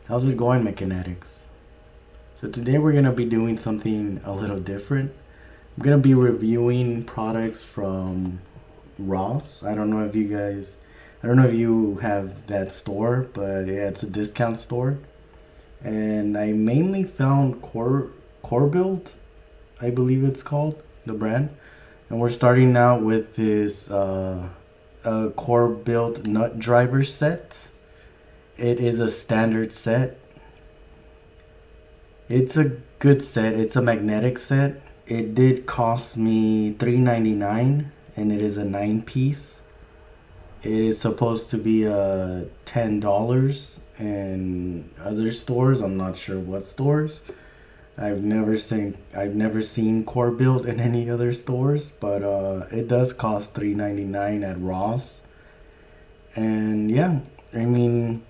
How's it going, Mechanetics? So today we're gonna be doing something a little different. I'm gonna be reviewing products from Ross. I don't know if you have that store, but yeah, it's a discount store. And I mainly found Core Build, I believe it's called, the brand. And we're starting out with this Core Build nut driver set. It is a standard set. It's a good set. It's a magnetic set. It did cost me $3.99, and it is a 9 piece. It is supposed to be $10 in other stores. I'm not sure what stores. I've never seen Core Build in any other stores, but it does cost $3.99 at Ross. And yeah, I mean,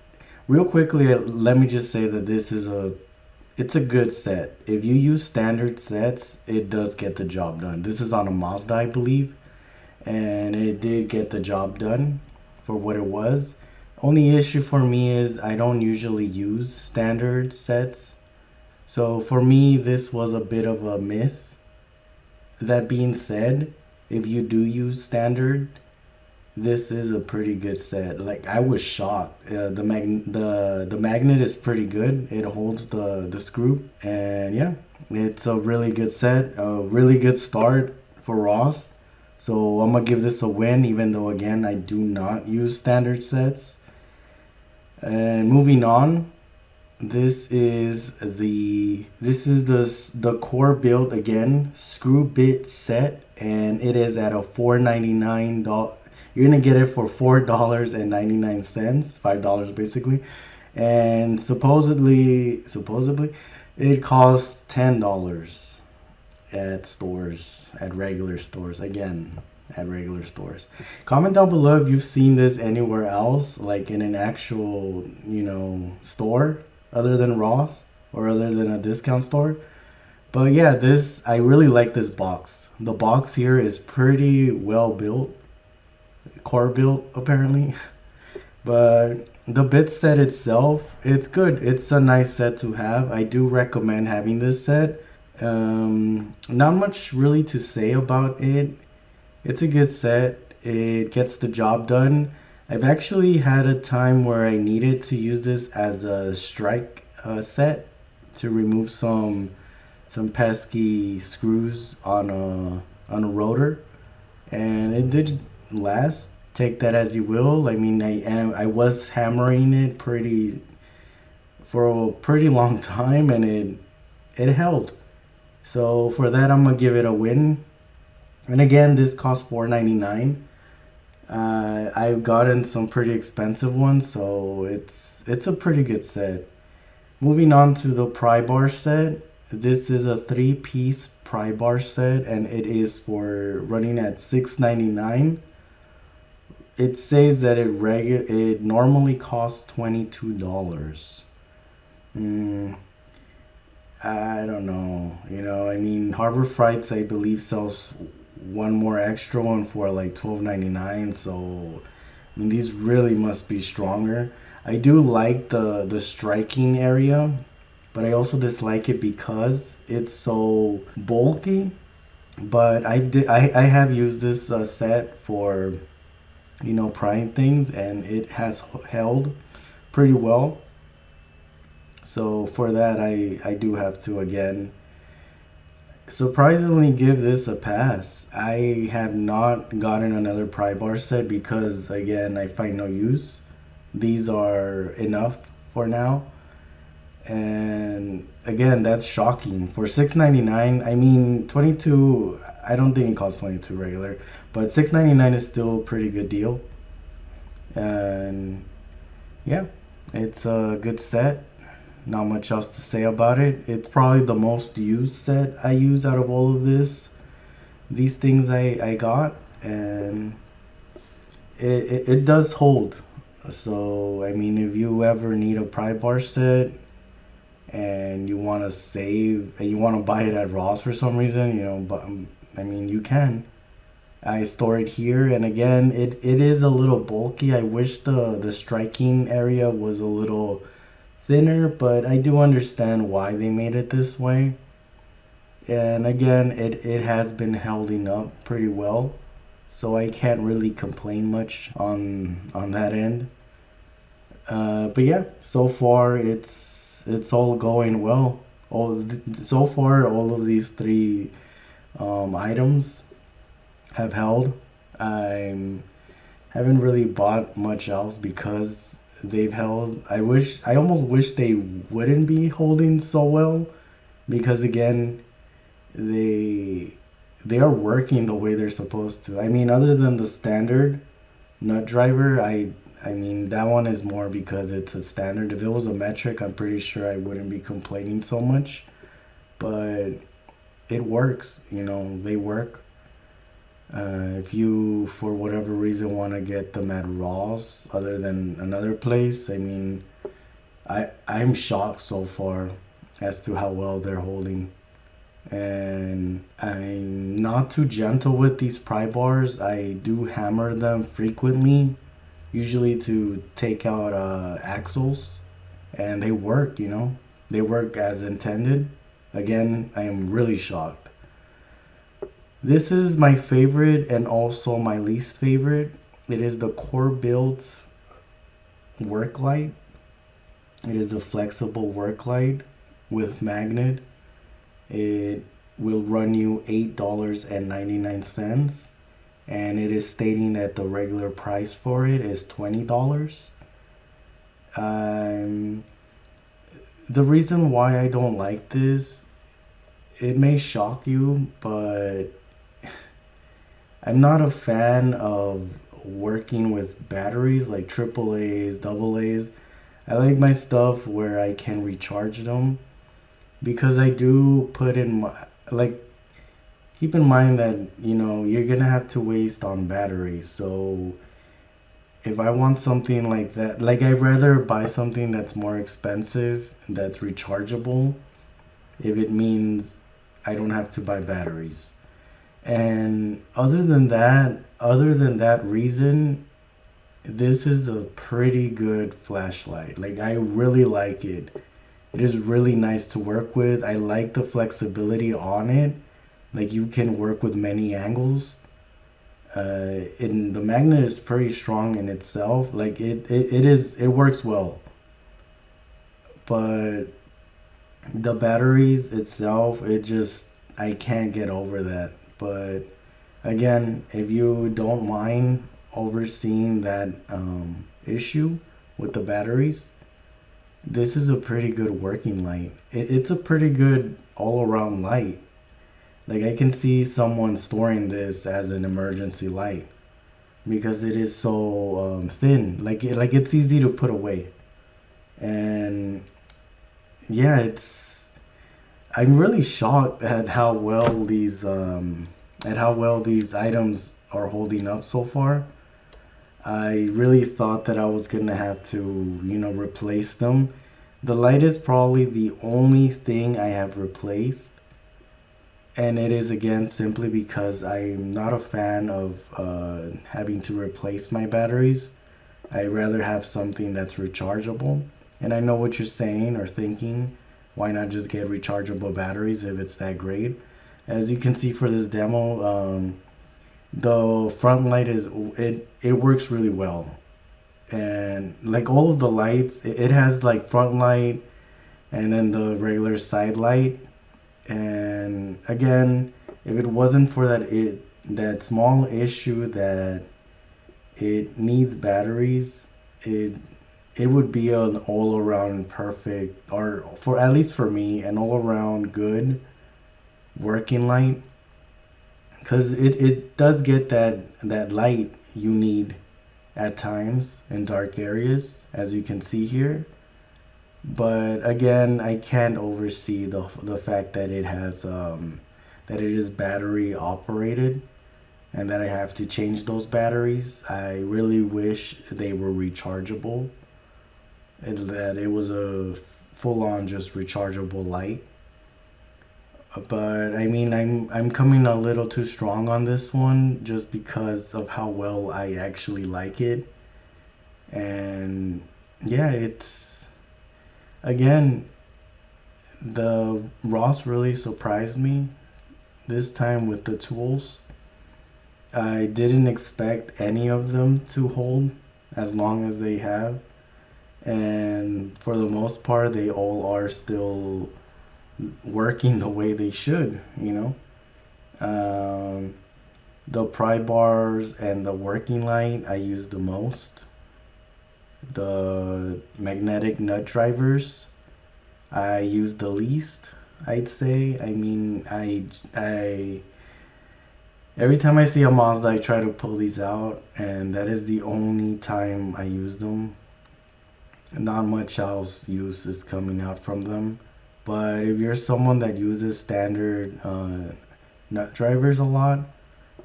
real quickly, let me just say that it's a good set. If you use standard sets, it does get the job done. This is on a Mazda, I believe, and it did get the job done for what it was. Only issue for me is I don't usually use standard sets. So for me, this was a bit of a miss. That being said, if you do use standard, this is a pretty good set. Like, I was shocked. The magnet is pretty good. It holds the screw, and yeah, it's a really good set. A really good start for Ross. So I'm gonna give this a win, even though again I do not use standard sets. And moving on, this is the core build again screw bit set, and it is at a $4.99. You're gonna get it for $4.99, $5 basically, and supposedly it costs $10 at stores, at regular stores. Again, at regular stores. Comment down below if you've seen this anywhere else, like in an actual, store other than Ross or other than a discount store. But yeah, this I really like this box. The box here is pretty well built, core built apparently. But the bit set itself, it's good. It's a nice set to have. I do recommend having this set. Not much really to say about it. It's a good set. It gets the job done. I've actually had a time where I needed to use this as a strike set to remove some pesky screws on a rotor, and it did last. Take that as you will. I mean, I was hammering it for a pretty long time, and it held. So for that, I'm gonna give it a win. And again, this cost $4.99. I've gotten some pretty expensive ones, so it's a pretty good set. Moving on to the Pry Bar Set. This is a 3 piece Pry Bar Set, and it is for running at $6.99. It says that it normally costs $22. I don't know. I mean, Harbor Freights, I believe, sells one more extra one for like $12.99. So, I mean, these really must be stronger. I do like the striking area, but I also dislike it because it's so bulky. But I have used this set for prying things, and it has held pretty well. So for that, I do have to again surprisingly give this a pass. I have not gotten another pry bar set because again I find no use. These are enough for now. And again, that's shocking. For $6.99, I mean 22, I don't think it costs 22 regular, but $6.99 is still a pretty good deal. And yeah, it's a good set. Not much else to say about it. It's probably the most used set I use out of all of these things I got, and it does hold. So I mean, if you ever need a pry bar set and you want to save, and you want to buy it at Ross for some reason, but I mean, you can. I store it here, and again, it is a little bulky. I wish the striking area was a little thinner, but I do understand why they made it this way. And again, it has been holding up pretty well, so I can't really complain much on that end. But yeah, so far it's all going well. So far, all of these three items have held. I haven't really bought much else because they've held. I almost wish they wouldn't be holding so well, because again, they they are working the way they're supposed to. I mean, other than the standard nut driver, I mean that one is more because it's a standard. If it was a metric, I'm pretty sure I wouldn't be complaining so much. But it works, they work. If you, for whatever reason, want to get them at Ross other than another place, I mean, I'm shocked so far as to how well they're holding. And I'm not too gentle with these pry bars. I do hammer them frequently, usually to take out axles, and they work, they work as intended. Again, I am really shocked. This is my favorite and also my least favorite. It is the Core Build work light. It is a flexible work light with magnet. It will run you $8.99, and it is stating that the regular price for it is $20. Um, the reason why I don't like this, it may shock you, but I'm not a fan of working with batteries like AAAs, AA's. I like my stuff where I can recharge them, because I do put in my, like, keep in mind that you're gonna have to waste on batteries. So if I want something like that, like, I'd rather buy something that's more expensive, that's rechargeable, if it means I don't have to buy batteries. And other than that reason, this is a pretty good flashlight. Like, I really like it. It is really nice to work with. I like the flexibility on it. Like, you can work with many angles. And the magnet is pretty strong in itself. Like, it works well. But the batteries itself, I can't get over that. But again, if you don't mind overseeing that issue with the batteries, this is a pretty good working light. It's a pretty good all around light. Like, I can see someone storing this as an emergency light because it is so thin. Like it's easy to put away. And yeah, I'm really shocked at how well these items are holding up so far. I really thought that I was gonna have to, replace them. The light is probably the only thing I have replaced, and it is again simply because I'm not a fan of having to replace my batteries. I rather have something that's rechargeable. And I know what you're saying or thinking. Why not just get rechargeable batteries if it's that great? As you can see for this demo, the front light it works really well. And like all of the lights, it has like front light and then the regular side light. And again, if it wasn't for that small issue that it needs batteries, it would be an all around perfect, or for at least for me, an all around good working light, because it does get that light you need at times in dark areas, as you can see here. But again, I can't oversee the fact that that it is battery operated and that I have to change those batteries. I really wish they were rechargeable and that it was a full on just rechargeable light. But I mean, I'm coming a little too strong on this one just because of how well I actually like it. And yeah, Again, the Ross really surprised me this time with the tools. I didn't expect any of them to hold as long as they have, and for the most part, they all are still working the way they should, you know. Um, the pry bars and the working light I use the most. The magnetic nut drivers I use the least, I'd say. I mean, I every time I see a Mazda, I try to pull these out, and that is the only time I use them. Not much else use is coming out from them. But if you're someone that uses standard nut drivers a lot,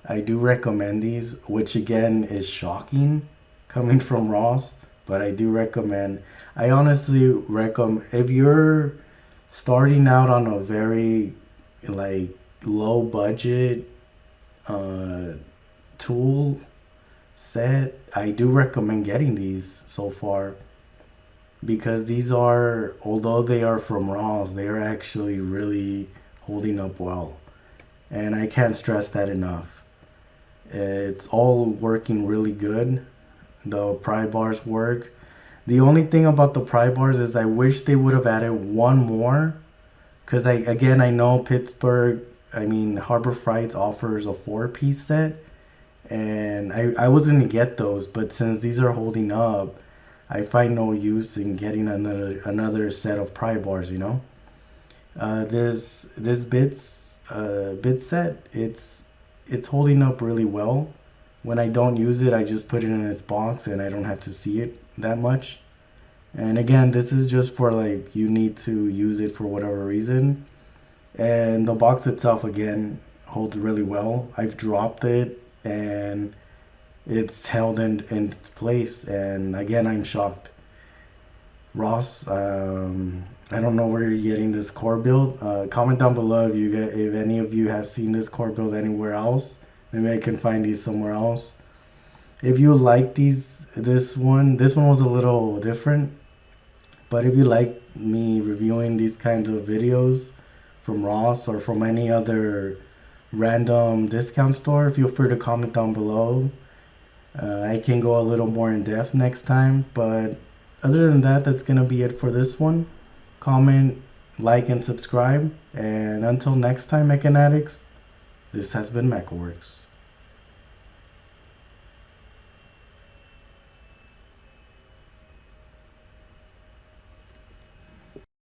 I do recommend these, which again is shocking coming from Ross, but I do recommend. I honestly recommend if you're starting out on a very like low budget uh, tool set, I do recommend getting these so far because these are, although they are from Ross, they are actually really holding up well, and I can't stress that enough. It's all working really good. The pry bars work. The only thing about the pry bars is I wish they would have added one more. Because I know Pittsburgh, I mean, Harbor Freights offers a 4-piece set. And I was going to get those. But since these are holding up, I find no use in getting another set of pry bars, you know? This bit set, it's holding up really well. When I don't use it, I just put it in its box and I don't have to see it that much. And again, this is just for like you need to use it for whatever reason. And the box itself again holds really well. I've dropped it and it's held in its place. And again, I'm shocked. Ross, I don't know where you're getting this core build. Comment down below if any of you have seen this core build anywhere else. Maybe I can find these somewhere else. If you like this one was a little different. But if you like me reviewing these kinds of videos from Ross or from any other random discount store, feel free to comment down below. I can go a little more in depth next time. But other than that, that's going to be it for this one. Comment, like, and subscribe. And until next time, Mechanatics, this has been MechaWorks.